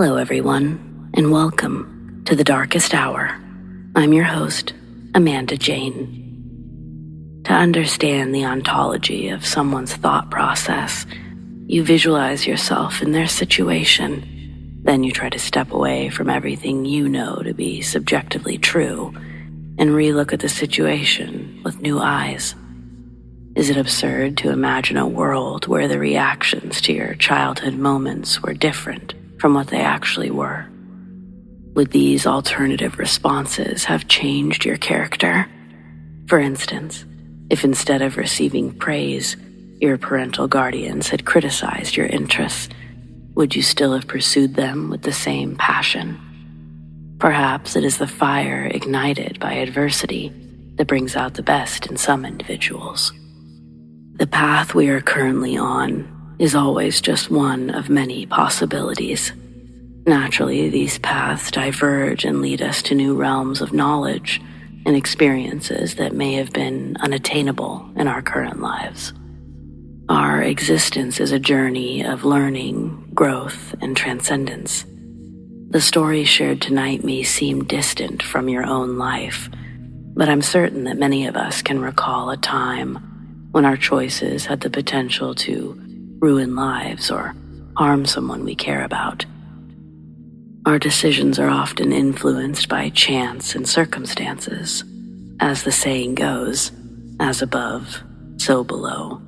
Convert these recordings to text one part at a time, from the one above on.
Hello, everyone, and welcome to the Darkest Hour. I'm your host, Amanda Jane. To understand the ontology of someone's thought process, you visualize yourself in their situation, then you try to step away from everything you know to be subjectively true and relook at the situation with new eyes. Is it absurd to imagine a world where the reactions to your childhood moments were different from what they actually were? Would these alternative responses have changed your character? For instance, if instead of receiving praise, your parental guardians had criticized your interests, would you still have pursued them with the same passion? Perhaps it is the fire ignited by adversity that brings out the best in some individuals. The path we are currently on is always just one of many possibilities. Naturally, these paths diverge and lead us to new realms of knowledge and experiences that may have been unattainable in our current lives. Our existence is a journey of learning, growth, and transcendence. The story shared tonight may seem distant from your own life, but I'm certain that many of us can recall a time when our choices had the potential to ruin lives or harm someone we care about. Our decisions are often influenced by chance and circumstances. As the saying goes, as above, so below.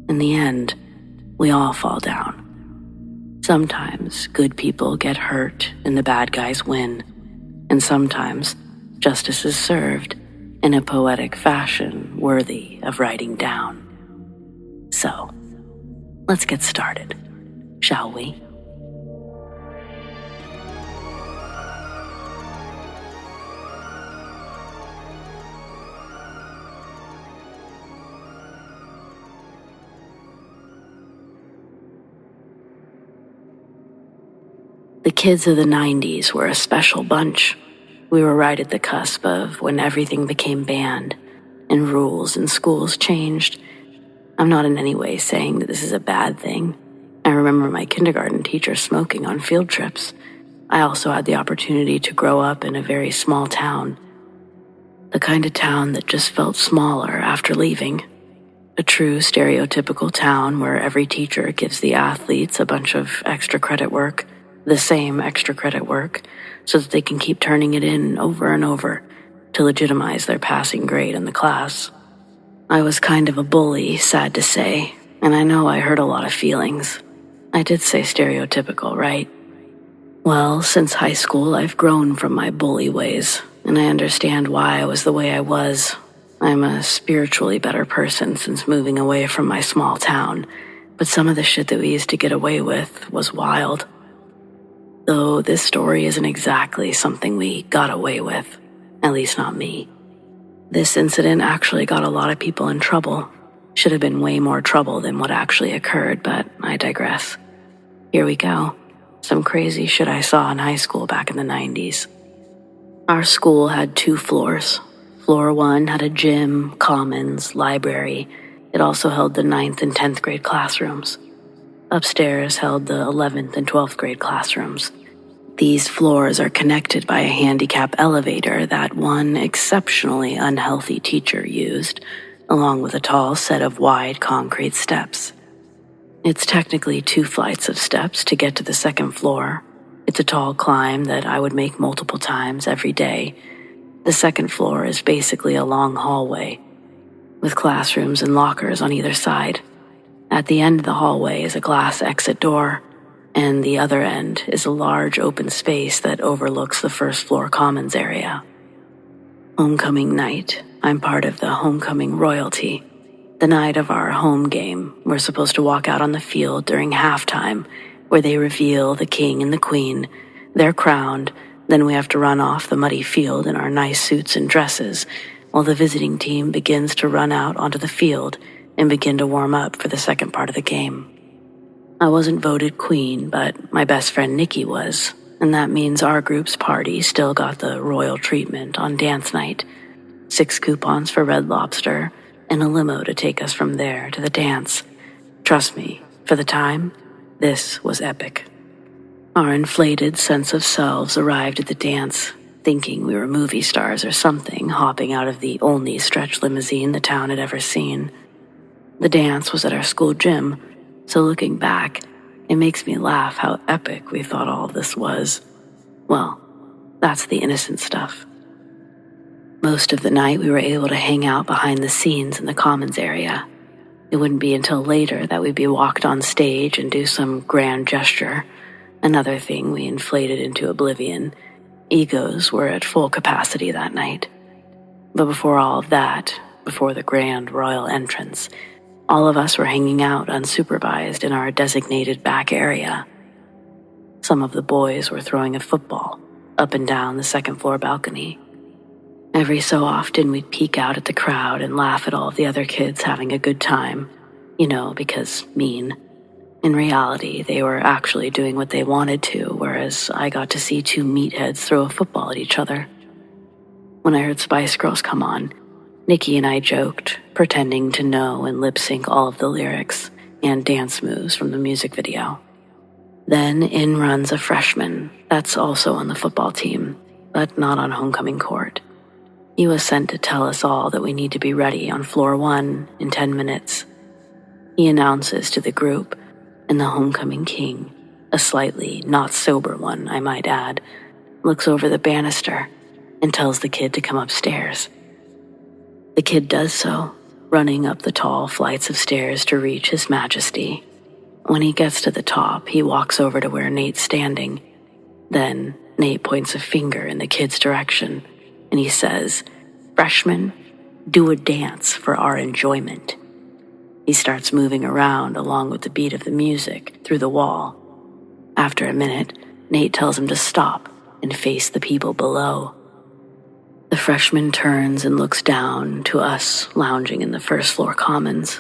In the end, we all fall down. Sometimes good people get hurt and the bad guys win, and sometimes justice is served in a poetic fashion worthy of writing down. So, let's get started, shall we? The kids of the 90s were a special bunch. We were right at the cusp of when everything became banned and rules in schools changed. I'm not in any way saying that this is a bad thing. I remember my kindergarten teacher smoking on field trips. I also had the opportunity to grow up in a very small town. The kind of town that just felt smaller after leaving. A true stereotypical town where every teacher gives the athletes a bunch of extra credit work, the same extra credit work, so that they can keep turning it in over and over to legitimize their passing grade in the class. I was kind of a bully, sad to say, and I know I hurt a lot of feelings. I did say stereotypical, right? Well, since high school, I've grown from my bully ways, and I understand why I was the way I was. I'm a spiritually better person since moving away from my small town, but some of the shit that we used to get away with was wild. Though this story isn't exactly something we got away with, at least not me. This incident actually got a lot of people in trouble. Should have been way more trouble than what actually occurred, but I digress. Here we go. Some crazy shit I saw in high school back in the 90s. Our school had 2 floors. Floor 1 had a gym, commons, library. It also held the 9th and 10th grade classrooms. Upstairs held the 11th and 12th grade classrooms. These floors are connected by a handicap elevator that one exceptionally unhealthy teacher used, along with a tall set of wide concrete steps. It's technically 2 flights of steps to get to the 2nd floor. It's a tall climb that I would make multiple times every day. The 2nd floor is basically a long hallway, with classrooms and lockers on either side. At the end of the hallway is a glass exit door, and the other end is a large open space that overlooks the 1st floor commons area. Homecoming night, I'm part of the homecoming royalty. The night of our home game, we're supposed to walk out on the field during halftime, where they reveal the king and the queen. They're crowned, then we have to run off the muddy field in our nice suits and dresses, while the visiting team begins to run out onto the field and begin to warm up for the 2nd part of the game. I wasn't voted queen, but my best friend Nikki was, and that means our group's party still got the royal treatment on dance night. 6 coupons for Red Lobster, and a limo to take us from there to the dance. Trust me, for the time, this was epic. Our inflated sense of selves arrived at the dance, thinking we were movie stars or something, hopping out of the only stretch limousine the town had ever seen. The dance was at our school gym, so looking back, it makes me laugh how epic we thought all this was. Well, that's the innocent stuff. Most of the night we were able to hang out behind the scenes in the commons area. It wouldn't be until later that we'd be walked on stage and do some grand gesture, another thing we inflated into oblivion. Egos were at full capacity that night. But before all of that, before the grand royal entrance, all of us were hanging out unsupervised in our designated back area. Some of the boys were throwing a football up and down the second-floor balcony. Every so often we'd peek out at the crowd and laugh at all of the other kids having a good time, because mean. In reality, they were actually doing what they wanted to, whereas I got to see two meatheads throw a football at each other. When I heard Spice Girls come on, Nikki and I joked, pretending to know and lip-sync all of the lyrics and dance moves from the music video. Then in runs a freshman that's also on the football team, but not on homecoming court. He was sent to tell us all that we need to be ready on floor 1 in 10 minutes. He announces to the group, and the homecoming king, a slightly not sober one, I might add, looks over the banister and tells the kid to come upstairs. The kid does so, running up the tall flights of stairs to reach His Majesty. When he gets to the top, he walks over to where Nate's standing. Then Nate points a finger in the kid's direction, and he says, "Freshmen, do a dance for our enjoyment." He starts moving around along with the beat of the music through the wall. After a minute, Nate tells him to stop and face the people below. The freshman turns and looks down to us lounging in the first floor commons.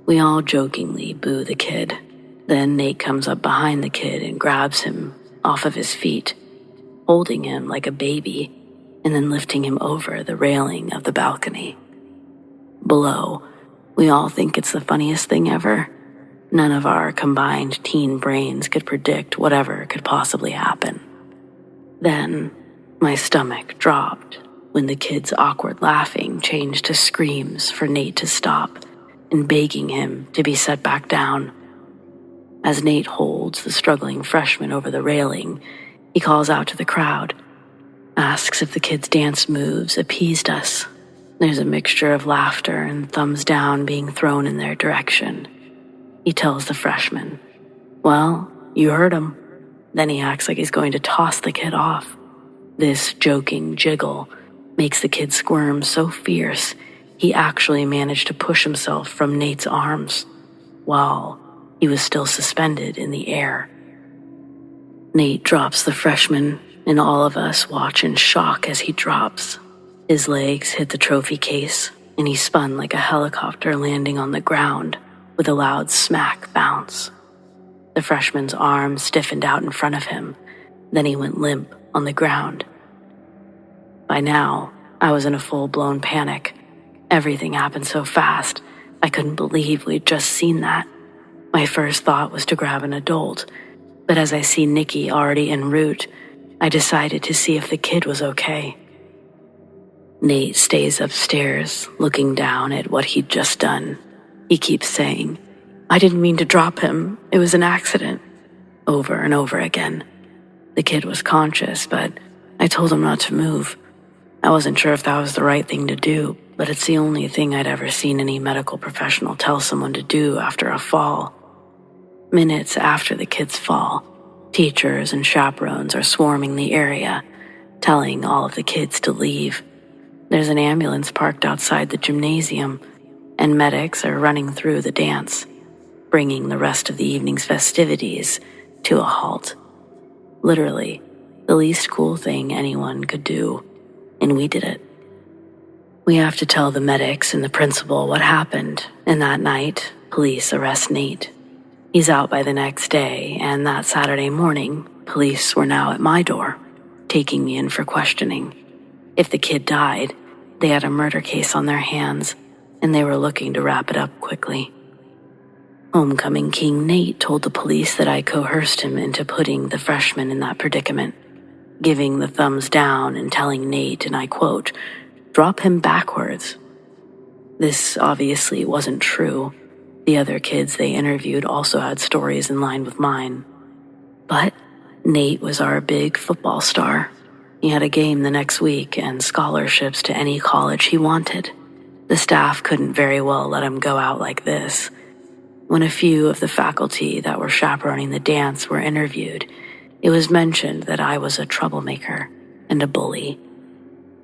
We all jokingly boo the kid. Then Nate comes up behind the kid and grabs him off of his feet, holding him like a baby, and then lifting him over the railing of the balcony. Below, we all think it's the funniest thing ever. None of our combined teen brains could predict whatever could possibly happen. Then, my stomach dropped when the kid's awkward laughing changed to screams for Nate to stop and begging him to be set back down. As Nate holds the struggling freshman over the railing, he calls out to the crowd, asks if the kid's dance moves appeased us. There's a mixture of laughter and thumbs down being thrown in their direction. He tells the freshman, "Well, you heard him." Then he acts like he's going to toss the kid off. This joking jiggle makes the kid squirm so fierce he actually managed to push himself from Nate's arms while he was still suspended in the air. Nate drops the freshman, and all of us watch in shock as he drops. His legs hit the trophy case, and he spun like a helicopter landing on the ground with a loud smack bounce. The freshman's arm stiffened out in front of him, then he went limp on the ground. By now, I was in a full-blown panic. Everything happened so fast, I couldn't believe we'd just seen that. My first thought was to grab an adult, but as I see Nikki already en route, I decided to see if the kid was okay. Nate stays upstairs, looking down at what he'd just done. He keeps saying, "I didn't mean to drop him. It was an accident," over and over again. The kid was conscious, but I told him not to move. I wasn't sure if that was the right thing to do, but it's the only thing I'd ever seen any medical professional tell someone to do after a fall. Minutes after the kid's fall, teachers and chaperones are swarming the area, telling all of the kids to leave. There's an ambulance parked outside the gymnasium, and medics are running through the dance, bringing the rest of the evening's festivities to a halt. Literally, the least cool thing anyone could do, and we did it. We have to tell the medics and the principal what happened, and that night, police arrest Nate. He's out by the next day, and that Saturday morning, police were now at my door, taking me in for questioning. If the kid died, they had a murder case on their hands, and they were looking to wrap it up quickly. Homecoming King Nate told the police that I coerced him into putting the freshman in that predicament, giving the thumbs down and telling Nate, and I quote, "Drop him backwards." This obviously wasn't true. The other kids they interviewed also had stories in line with mine. But Nate was our big football star. He had a game the next week and scholarships to any college he wanted. The staff couldn't very well let him go out like this. When a few of the faculty that were chaperoning the dance were interviewed, it was mentioned that I was a troublemaker and a bully.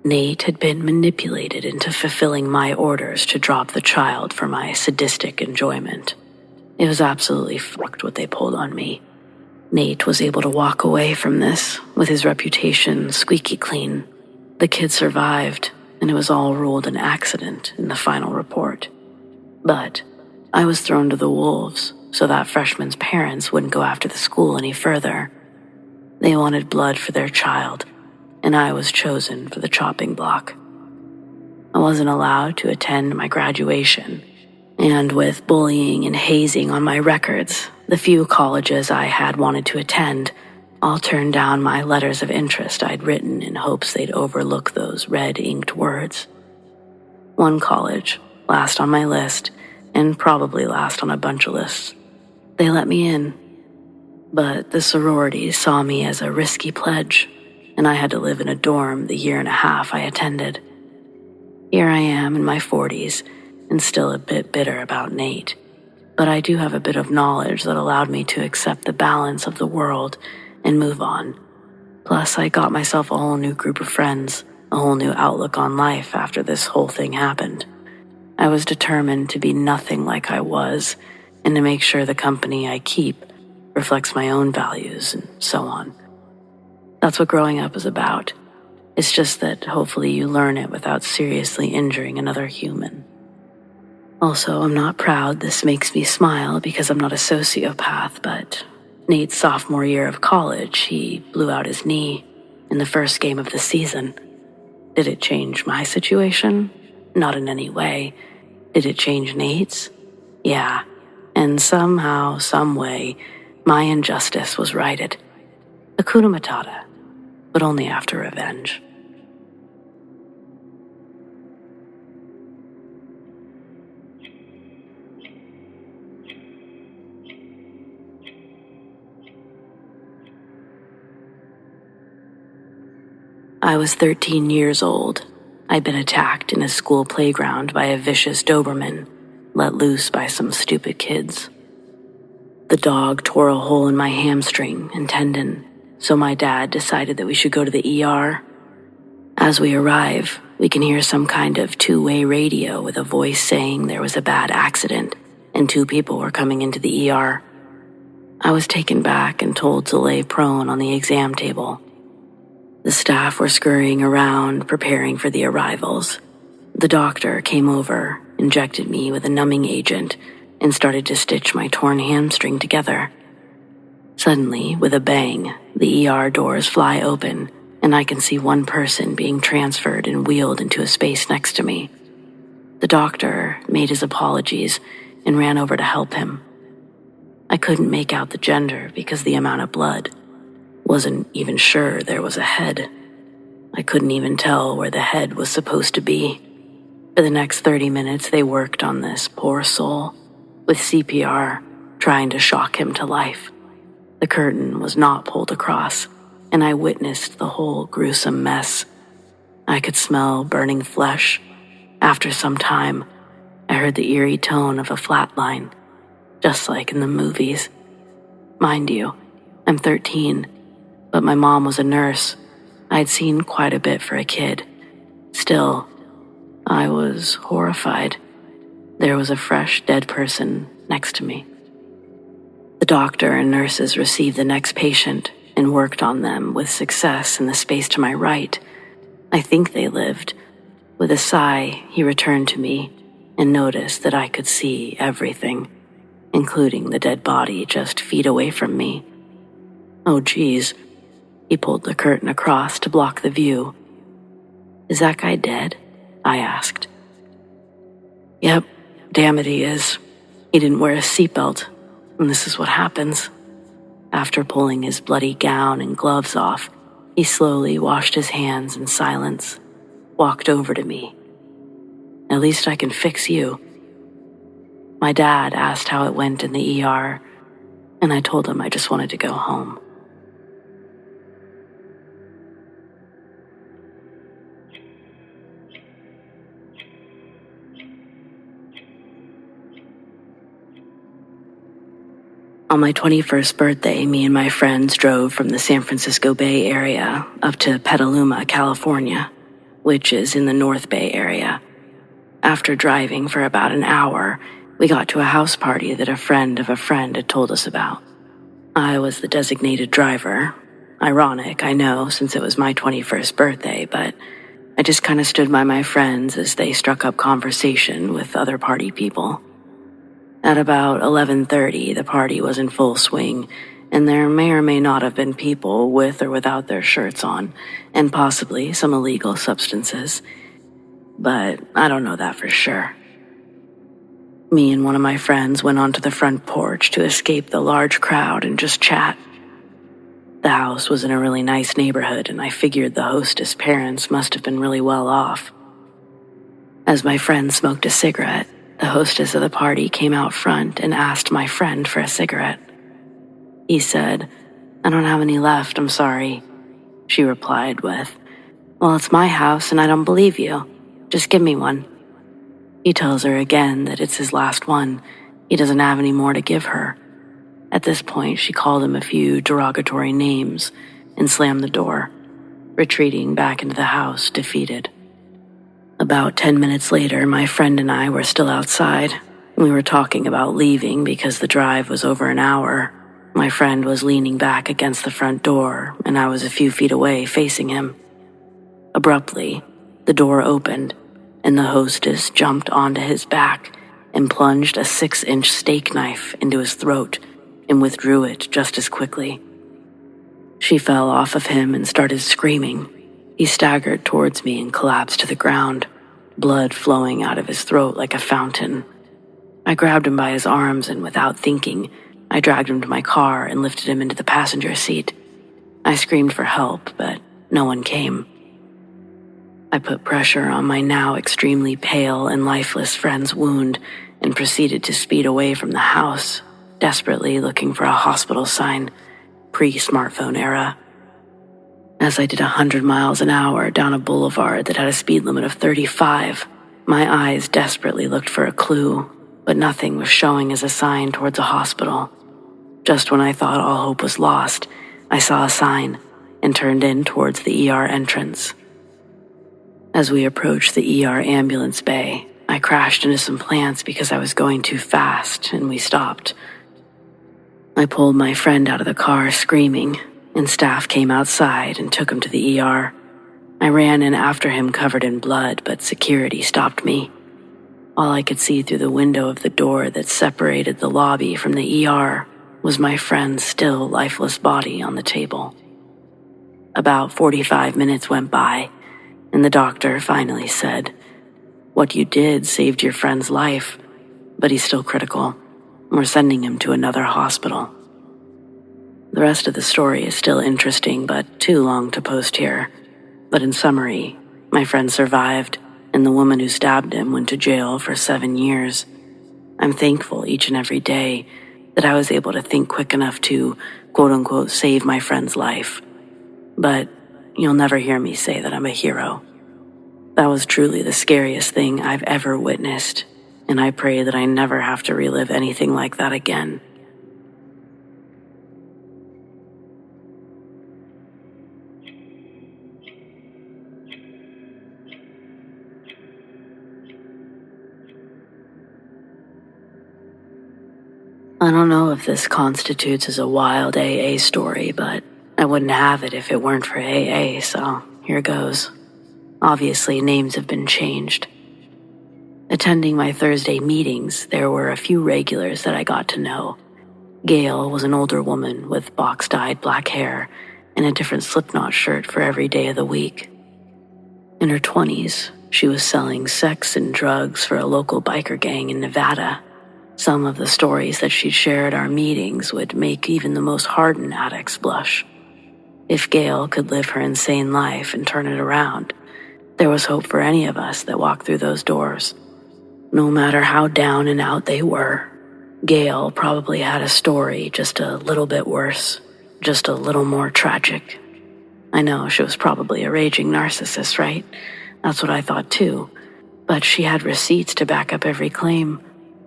Nate had been manipulated into fulfilling my orders to drop the child for my sadistic enjoyment. It was absolutely fucked what they pulled on me. Nate was able to walk away from this with his reputation squeaky clean. The kid survived, and it was all ruled an accident in the final report. But I was thrown to the wolves so that freshman's parents wouldn't go after the school any further. They wanted blood for their child, and I was chosen for the chopping block. I wasn't allowed to attend my graduation, and with bullying and hazing on my records, the few colleges I had wanted to attend all turned down my letters of interest I'd written in hopes they'd overlook those red-inked words. One college, last on my list, and probably last on a bunch of lists. They let me in, but the sororities saw me as a risky pledge, and I had to live in a dorm the year and a half I attended. Here I am in my 40s, and still a bit bitter about Nate, but I do have a bit of knowledge that allowed me to accept the balance of the world and move on. Plus, I got myself a whole new group of friends, a whole new outlook on life after this whole thing happened. I was determined to be nothing like I was, and to make sure the company I keep reflects my own values, and so on. That's what growing up is about. It's just that hopefully you learn it without seriously injuring another human. Also, I'm not proud this makes me smile because I'm not a sociopath, but Nate's sophomore year of college, he blew out his knee in the first game of the season. Did it change my situation? Not in any way. Did it change Nate's? Yeah. And somehow, some way, my injustice was righted. Hakuna Matata, but only after revenge. I was 13 years old. I'd been attacked in a school playground by a vicious Doberman, let loose by some stupid kids. The dog tore a hole in my hamstring and tendon, so my dad decided that we should go to the ER. As we arrive, we can hear some kind of two-way radio with a voice saying there was a bad accident and 2 people were coming into the ER. I was taken back and told to lay prone on the exam table. The staff were scurrying around, preparing for the arrivals. The doctor came over, injected me with a numbing agent, and started to stitch my torn hamstring together. Suddenly, with a bang, the ER doors fly open, and I can see one person being transferred and wheeled into a space next to me. The doctor made his apologies and ran over to help him. I couldn't make out the gender because of the amount of blood. Wasn't even sure there was a head. I couldn't even tell where the head was supposed to be. For the next 30 minutes, they worked on this poor soul, with CPR, trying to shock him to life. The curtain was not pulled across, and I witnessed the whole gruesome mess. I could smell burning flesh. After some time, I heard the eerie tone of a flatline, just like in the movies. Mind you, I'm 13, but my mom was a nurse. I'd seen quite a bit for a kid. Still, I was horrified. There was a fresh, dead person next to me. The doctor and nurses received the next patient and worked on them with success in the space to my right. I think they lived. With a sigh, he returned to me and noticed that I could see everything, including the dead body just feet away from me. Oh, geez. He pulled the curtain across to block the view. "Is that guy dead?" I asked. "Yep, damn it he is. He didn't wear a seatbelt, and this is what happens. After pulling his bloody gown and gloves off, he slowly washed his hands in silence, walked over to me. At least I can fix you. My dad asked how it went in the ER, and I told him I just wanted to go home. On my 21st birthday, me and my friends drove from the San Francisco Bay Area up to Petaluma, California, which is in the North Bay Area. After driving for about an hour, we got to a house party that a friend of a friend had told us about. I was the designated driver. Ironic, I know, since it was my 21st birthday, but I just kind of stood by my friends as they struck up conversation with other party people. At about 11:30, the party was in full swing, and there may or may not have been people with or without their shirts on, and possibly some illegal substances. But I don't know that for sure. Me and one of my friends went onto the front porch to escape the large crowd and just chat. The house was in a really nice neighborhood, and I figured the hostess' parents must have been really well off. As my friend smoked a cigarette, the hostess of the party came out front and asked my friend for a cigarette. He said, "I don't have any left, I'm sorry." She replied with, "Well, it's my house and I don't believe you. Just give me one." He tells her again that it's his last one. He doesn't have any more to give her. At this point, she called him a few derogatory names and slammed the door, retreating back into the house, defeated. About 10 minutes later, my friend and I were still outside. We were talking about leaving because the drive was over an hour. My friend was leaning back against the front door, and I was a few feet away facing him. Abruptly, the door opened, and the hostess jumped onto his back and plunged a 6-inch steak knife into his throat and withdrew it just as quickly. She fell off of him and started screaming. He staggered towards me and collapsed to the ground, blood flowing out of his throat like a fountain. I grabbed him by his arms and, without thinking, I dragged him to my car and lifted him into the passenger seat. I screamed for help, but no one came. I put pressure on my now extremely pale and lifeless friend's wound and proceeded to speed away from the house, desperately looking for a hospital sign, pre-smartphone era. As I did 100 miles an hour down a boulevard that had a speed limit of 35, my eyes desperately looked for a clue, but nothing was showing as a sign towards a hospital. Just when I thought all hope was lost, I saw a sign and turned in towards the ER entrance. As we approached the ER ambulance bay, I crashed into some plants because I was going too fast, and we stopped. I pulled my friend out of the car screaming, and staff came outside and took him to the ER. I ran in after him covered in blood, but security stopped me. All I could see through the window of the door that separated the lobby from the ER was my friend's still lifeless body on the table. About 45 minutes went by, and the doctor finally said, "What you did saved your friend's life, but he's still critical. We're sending him to another hospital." The rest of the story is still interesting, but too long to post here. But in summary, my friend survived, and the woman who stabbed him went to jail for 7 years. I'm thankful each and every day that I was able to think quick enough to, quote-unquote, save my friend's life. But you'll never hear me say that I'm a hero. That was truly the scariest thing I've ever witnessed, and I pray that I never have to relive anything like that again. I don't know if this constitutes as a wild AA story, but I wouldn't have it if it weren't for AA, so here goes. Obviously, names have been changed. Attending my Thursday meetings, there were a few regulars that I got to know. Gail was an older woman with box-dyed black hair and a different Slipknot shirt for every day of the week. In her 20s, she was selling sex and drugs for a local biker gang in Nevada. Some of the stories that she'd shared at our meetings would make even the most hardened addicts blush. If Gail could live her insane life and turn it around, there was hope for any of us that walked through those doors. No matter how down and out they were, Gail probably had a story just a little bit worse, just a little more tragic. I know she was probably a raging narcissist, right? That's what I thought too. But she had receipts to back up every claim.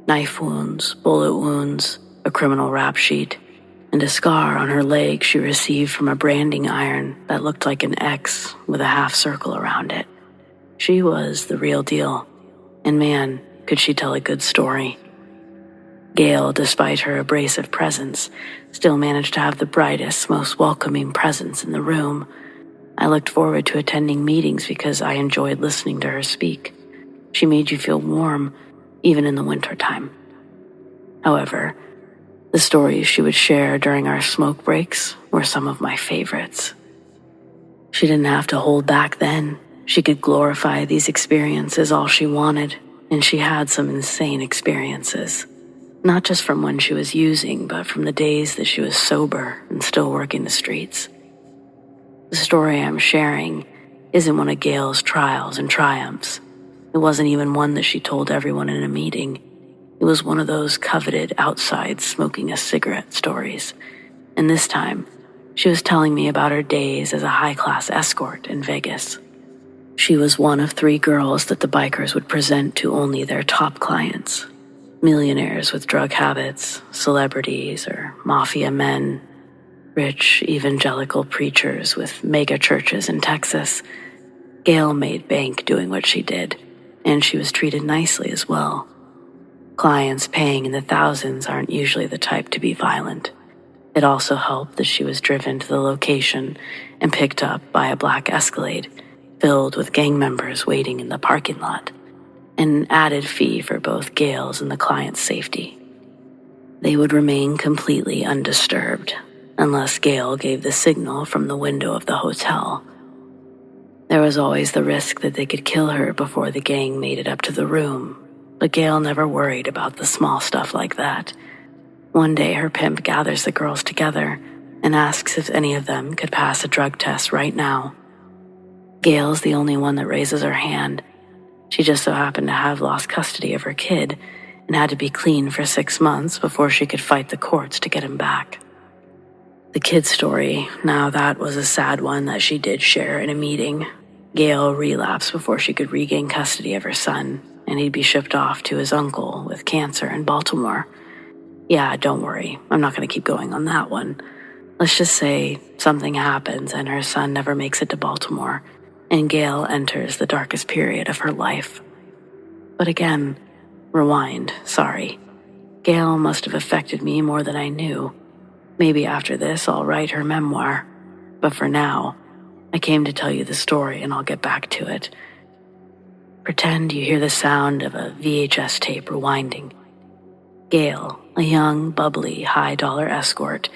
Knife wounds, bullet wounds, a criminal rap sheet, and a scar on her leg she received from a branding iron that looked like an X with a half circle around it. She was the real deal, and man, could she tell a good story. Gail, despite her abrasive presence, still managed to have the brightest, most welcoming presence in the room. I looked forward to attending meetings because I enjoyed listening to her speak. She made you feel warm, even in the wintertime. However, the stories she would share during our smoke breaks were some of my favorites. She didn't have to hold back then. She could glorify these experiences all she wanted, and she had some insane experiences. Not just from when she was using, but from the days that she was sober and still working the streets. The story I'm sharing isn't one of Gail's trials and triumphs. It wasn't even one that she told everyone in a meeting. It was one of those coveted outside smoking a cigarette stories. And this time, she was telling me about her days as a high-class escort in Vegas. She was one of 3 girls that the bikers would present to only their top clients. Millionaires with drug habits, celebrities, or mafia men, rich evangelical preachers with mega churches in Texas. Gail made bank doing what she did, and she was treated nicely as well. Clients paying in the thousands aren't usually the type to be violent. It also helped that she was driven to the location and picked up by a black Escalade filled with gang members waiting in the parking lot, an added fee for both Gail's and the client's safety. They would remain completely undisturbed unless Gail gave the signal from the window of the hotel. There was always the risk that they could kill her before the gang made it up to the room, but Gail never worried about the small stuff like that. One day her pimp gathers the girls together and asks if any of them could pass a drug test right now. Gail's the only one that raises her hand. She just so happened to have lost custody of her kid and had to be clean for 6 months before she could fight the courts to get him back. The kid's story, now that was a sad one that she did share in a meeting. Gail relapsed before she could regain custody of her son, and he'd be shipped off to his uncle with cancer in Baltimore. Yeah, don't worry, I'm not going to keep going on that one. Let's just say something happens and her son never makes it to Baltimore, and Gail enters the darkest period of her life. But again, rewind, sorry. Gail must have affected me more than I knew. Maybe after this I'll write her memoir, but for now, I came to tell you the story and I'll get back to it. Pretend you hear the sound of a VHS tape rewinding. Gail, a young, bubbly, high-dollar escort,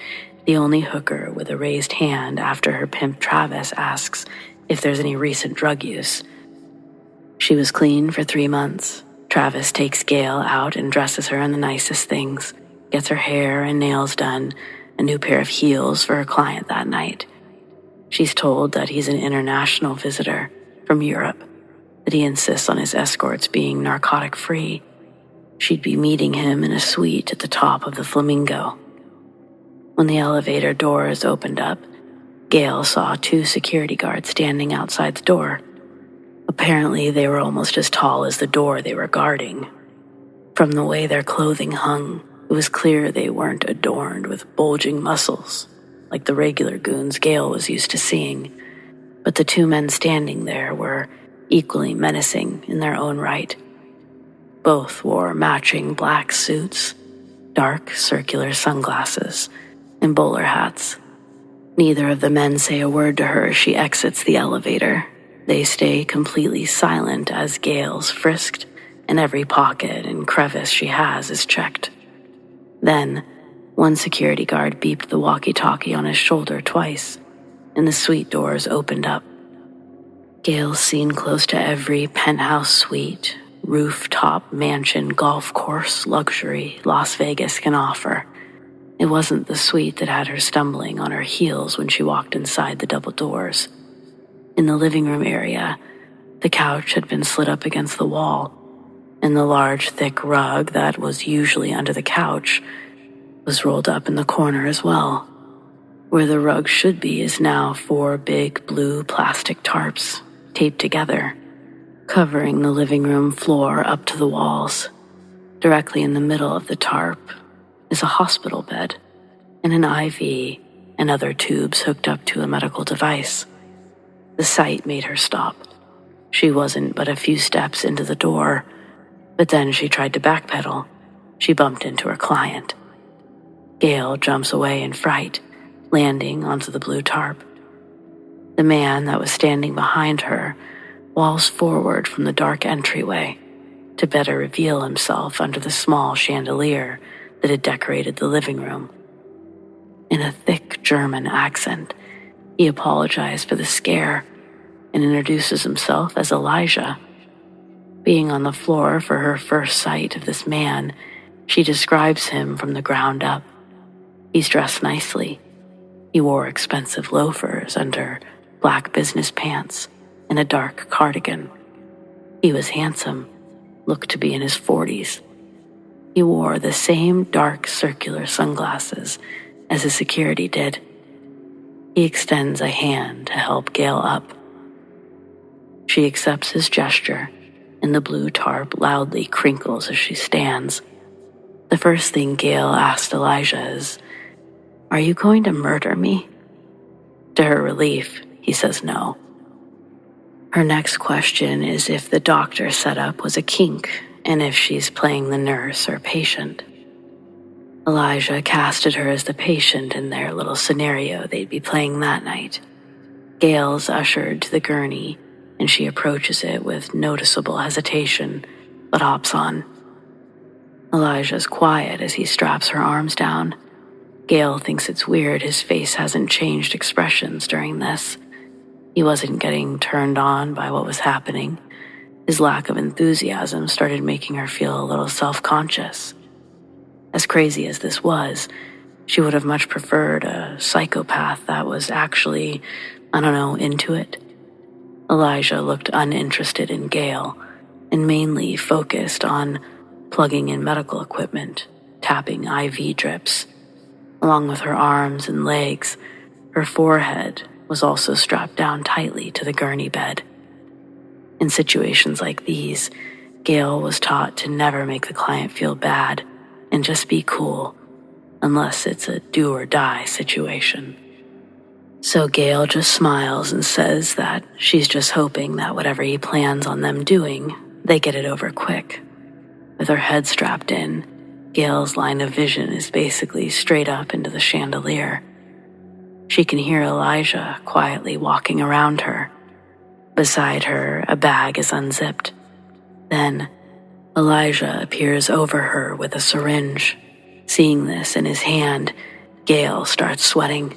the only hooker with a raised hand after her pimp Travis asks if there's any recent drug use. She was clean for 3 months. Travis takes Gail out and dresses her in the nicest things, gets her hair and nails done, a new pair of heels for her client that night. She's told that he's an international visitor from Europe, that he insists on his escorts being narcotic-free. She'd be meeting him in a suite at the top of the Flamingo. When the elevator doors opened up, Gail saw 2 security guards standing outside the door. Apparently, they were almost as tall as the door they were guarding. From the way their clothing hung, it was clear they weren't adorned with bulging muscles, like the regular goons Gail was used to seeing. But the 2 men standing there were equally menacing in their own right. Both wore matching black suits, dark circular sunglasses, and bowler hats. Neither of the men say a word to her as she exits the elevator. They stay completely silent as Gail's frisked, and every pocket and crevice she has is checked. Then, one security guard beeped the walkie-talkie on his shoulder twice, and the suite doors opened up. Gail's seen close to every penthouse suite, rooftop mansion golf course luxury Las Vegas can offer. It wasn't the suite that had her stumbling on her heels when she walked inside the double doors. In the living room area, the couch had been slid up against the wall, and the large, thick rug that was usually under the couch was rolled up in the corner as well. Where the rug should be is now 4 big blue plastic tarps taped together, covering the living room floor up to the walls. Directly in the middle of the tarp is a hospital bed and an IV and other tubes hooked up to a medical device. The sight made her stop. She wasn't but a few steps into the door, but then she tried to backpedal. She bumped into her client. Gail jumps away in fright, landing onto the blue tarp. The man that was standing behind her walls forward from the dark entryway to better reveal himself under the small chandelier that had decorated the living room. In a thick German accent, he apologized for the scare and introduces himself as Elijah. Being on the floor for her first sight of this man, she describes him from the ground up. He's dressed nicely. He wore expensive loafers under black business pants and a dark cardigan. He was handsome, looked to be in his 40s. He wore the same dark circular sunglasses as his security did. He extends a hand to help Gail up. She accepts his gesture, and the blue tarp loudly crinkles as she stands. The first thing Gail asked Elijah is, "Are you going to murder me?" To her relief, he says no. Her next question is if the doctor setup was a kink and if she's playing the nurse or patient. Elijah casted her as the patient in their little scenario they'd be playing that night. Gail's ushered to the gurney, and she approaches it with noticeable hesitation, but hops on. Elijah's quiet as he straps her arms down. Gail thinks it's weird his face hasn't changed expressions during this. He wasn't getting turned on by what was happening. His lack of enthusiasm started making her feel a little self-conscious. As crazy as this was, she would have much preferred a psychopath that was actually, into it. Elijah looked uninterested in Gail and mainly focused on plugging in medical equipment, tapping IV drips. Along with her arms and legs, her forehead was also strapped down tightly to the gurney bed. In situations like these, Gail was taught to never make the client feel bad and just be cool, unless it's a do-or-die situation. So Gail just smiles and says that she's just hoping that whatever he plans on them doing, they get it over quick. With her head strapped in, Gail's line of vision is basically straight up into the chandelier. She can hear Elijah quietly walking around her. Beside her, a bag is unzipped. Then, Elijah appears over her with a syringe. Seeing this in his hand, Gail starts sweating.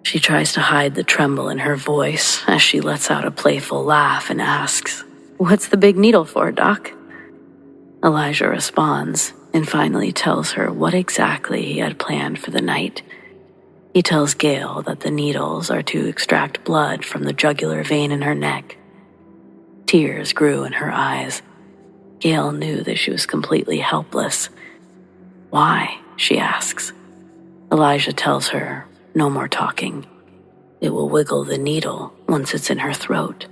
She tries to hide the tremble in her voice as she lets out a playful laugh and asks, "What's the big needle for, Doc?" Elijah responds and finally tells her what exactly he had planned for the night. He tells Gail that the needles are to extract blood from the jugular vein in her neck. Tears grew in her eyes. Gail knew that she was completely helpless. "Why?" she asks. Elijah tells her, no more talking. It will wiggle the needle once it's in her throat.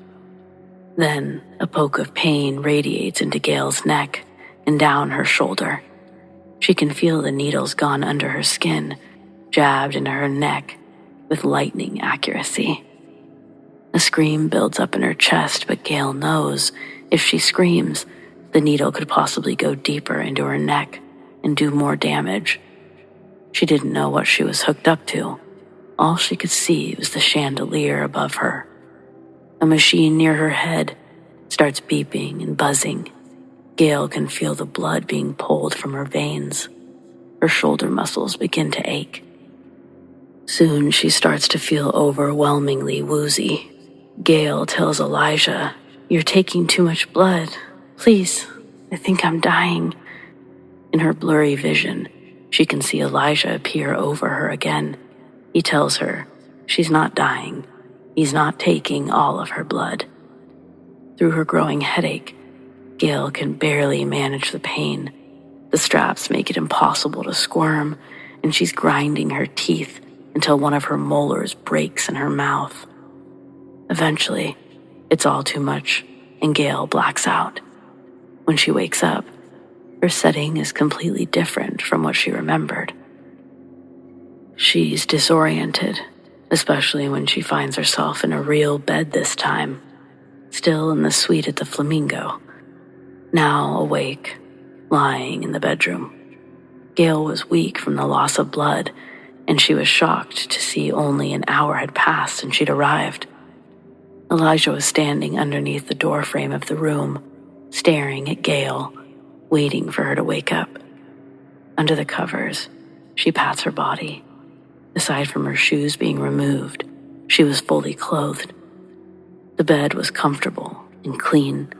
Then a poke of pain radiates into Gail's neck and down her shoulder. She can feel the needles gone under her skin, jabbed into her neck with lightning accuracy. A scream builds up in her chest, but Gail knows if she screams, the needle could possibly go deeper into her neck and do more damage. She didn't know what she was hooked up to. All she could see was the chandelier above her. A machine near her head starts beeping and buzzing. Gail can feel the blood being pulled from her veins. Her shoulder muscles begin to ache. Soon she starts to feel overwhelmingly woozy. Gail tells Elijah, "You're taking too much blood. Please, I think I'm dying. In her blurry vision, she can see Elijah appear over her again. He tells her she's not dying. He's not taking all of her blood. Through her growing headache, Gail can barely manage the pain. The straps make it impossible to squirm, and she's grinding her teeth until one of her molars breaks in her mouth. Eventually, it's all too much, and Gail blacks out. When she wakes up, her setting is completely different from what she remembered. She's disoriented, especially when she finds herself in a real bed this time, still in the suite at the Flamingo. Now awake, lying in the bedroom. Gail was weak from the loss of blood, and she was shocked to see only an hour had passed since she'd arrived. Elijah was standing underneath the doorframe of the room, staring at Gail, waiting for her to wake up. Under the covers, she pats her body. Aside from her shoes being removed, she was fully clothed. The bed was comfortable and clean.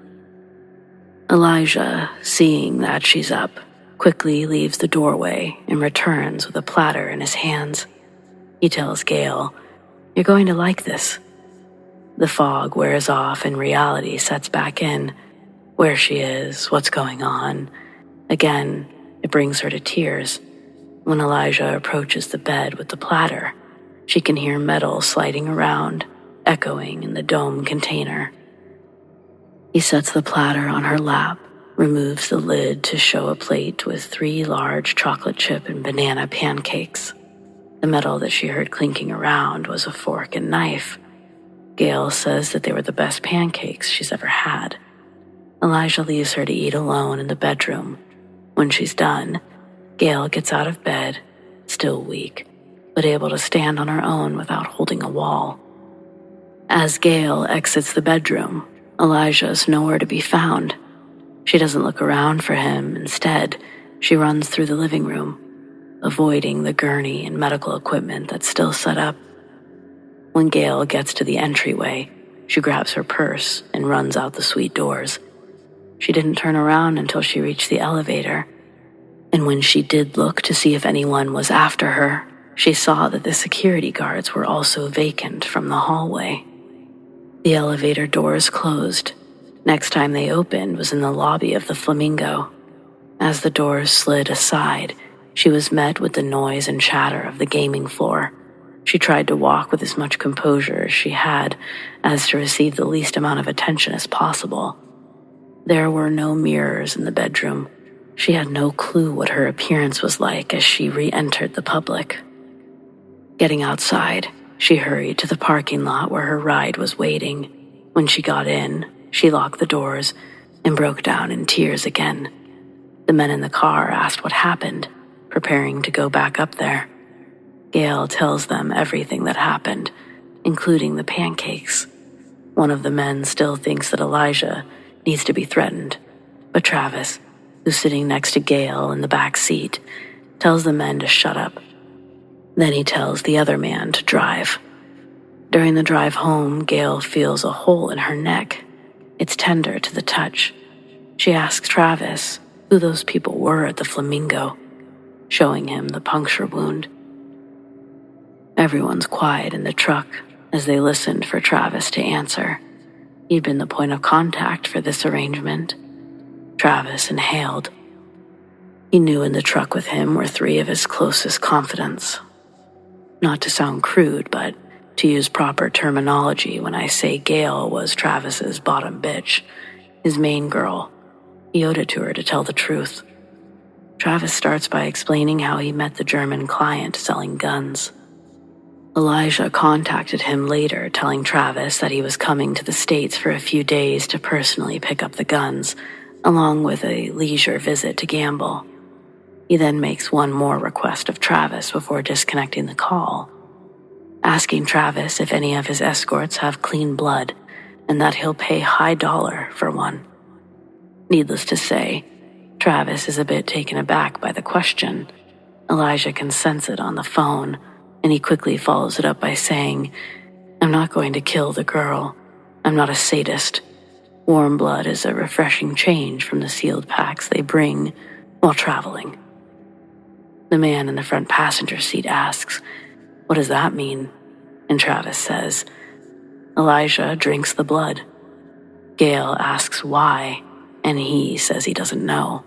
Elijah, seeing that she's up, quickly leaves the doorway and returns with a platter in his hands. He tells Gail, "You're going to like this." The fog wears off and reality sets back in. Where she is, what's going on. Again, it brings her to tears. When Elijah approaches the bed with the platter, she can hear metal sliding around, echoing in the dome container. He sets the platter on her lap, removes the lid to show a plate with 3 large chocolate chip and banana pancakes. The metal that she heard clinking around was a fork and knife. Gail says that they were the best pancakes she's ever had. Elijah leaves her to eat alone in the bedroom. When she's done, Gail gets out of bed, still weak, but able to stand on her own without holding a wall. As Gail exits the bedroom, Elijah's nowhere to be found. She doesn't look around for him. Instead, she runs through the living room, avoiding the gurney and medical equipment that's still set up. When Gail gets to the entryway, she grabs her purse and runs out the suite doors. She didn't turn around until she reached the elevator, and when she did look to see if anyone was after her, she saw that the security guards were also vacant from the hallway. The elevator doors closed. Next time they opened was in the lobby of the Flamingo. As the doors slid aside, she was met with the noise and chatter of the gaming floor. She tried to walk with as much composure as she had, as to receive the least amount of attention as possible. There were no mirrors in the bedroom. She had no clue what her appearance was like as she re-entered the public. Getting outside, she hurried to the parking lot where her ride was waiting. When she got in, she locked the doors and broke down in tears again. The men in the car asked what happened, preparing to go back up there. Gail tells them everything that happened, including the pancakes. One of the men still thinks that Elijah needs to be threatened, but Travis, who's sitting next to Gail in the back seat, tells the men to shut up. Then he tells the other man to drive. During the drive home, Gail feels a hole in her neck. It's tender to the touch. She asks Travis who those people were at the Flamingo, showing him the puncture wound. Everyone's quiet in the truck as they listened for Travis to answer. He'd been the point of contact for this arrangement. Travis inhaled. He knew in the truck with him were 3 of his closest confidants. Not to sound crude, but to use proper terminology when I say Gail was Travis's bottom bitch, his main girl. He owed it to her to tell the truth. Travis starts by explaining how he met the German client selling guns. Elijah contacted him later, telling Travis that he was coming to the States for a few days to personally pick up the guns, along with a leisure visit to gamble. He then makes one more request of Travis before disconnecting the call, asking Travis if any of his escorts have clean blood and that he'll pay high dollar for one. Needless to say, Travis is a bit taken aback by the question. Elijah can sense it on the phone, and he quickly follows it up by saying, "I'm not going to kill the girl. I'm not a sadist. Warm blood is a refreshing change from the sealed packs they bring while traveling. The man in the front passenger seat asks, "What does that mean?" And Travis says, "Elijah drinks the blood." Gail asks why, and he says he doesn't know.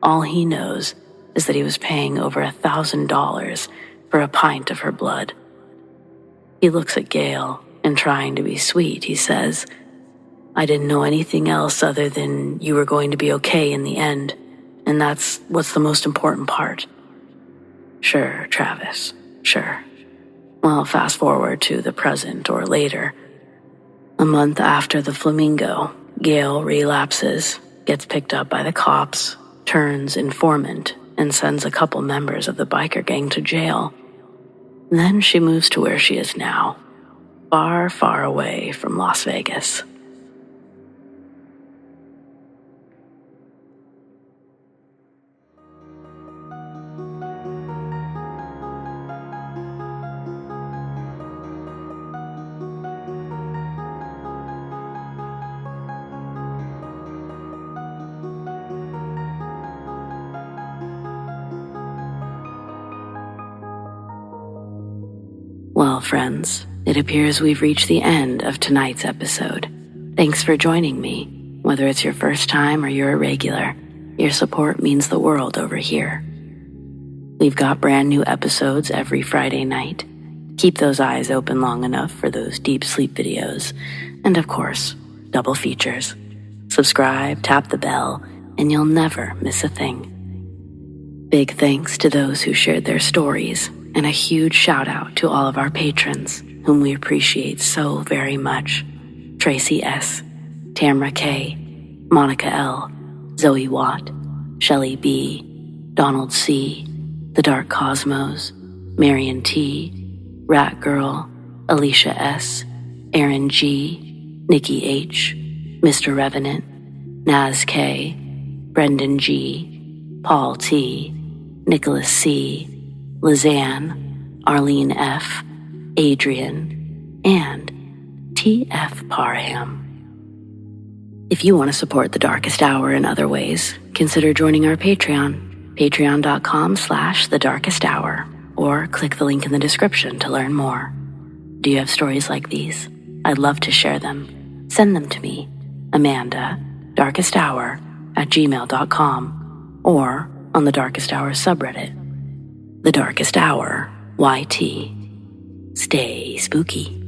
All he knows is that he was paying over $1,000 for a pint of her blood. He looks at Gail, and trying to be sweet, he says, "I didn't know anything else other than you were going to be okay in the end, and that's what's the most important part." "Sure, Travis, sure." Well, fast forward to the present or later. A month after the Flamingo, Gail relapses, gets picked up by the cops, turns informant, and sends a couple members of the biker gang to jail. Then she moves to where she is now, far, far away from Las Vegas. Well, friends, it appears we've reached the end of tonight's episode. Thanks for joining me. Whether it's your first time or you're a regular, your support means the world over here. We've got brand new episodes every Friday night. Keep those eyes open long enough for those deep sleep videos. And of course, double features. Subscribe, tap the bell, and you'll never miss a thing. Big thanks to those who shared their stories, and a huge shout out to all of our patrons, whom we appreciate so very much. Tracy S, Tamara K, Monica L, ZoeWatt, Chelle B, Donald C, The Dark Cosmos, Marion T, Rat Girl, Alisha S, Erin G, Nikki H, Mr. Revenant, Naz K, Brendon G, Paul T, Nicholas C, Lissane, Arlene F, Adrienne, and TF Parham. If you want to support the Darkest Hour in other ways, consider joining our Patreon, patreon.com/thedarkesthour, or click the link in the description to learn more. Do you have stories like these? I'd love to share them. Send them to me, amandadarkesthour@gmail.com, or on the Darkest Hour subreddit. The Darkest Hour, YT. Stay spooky.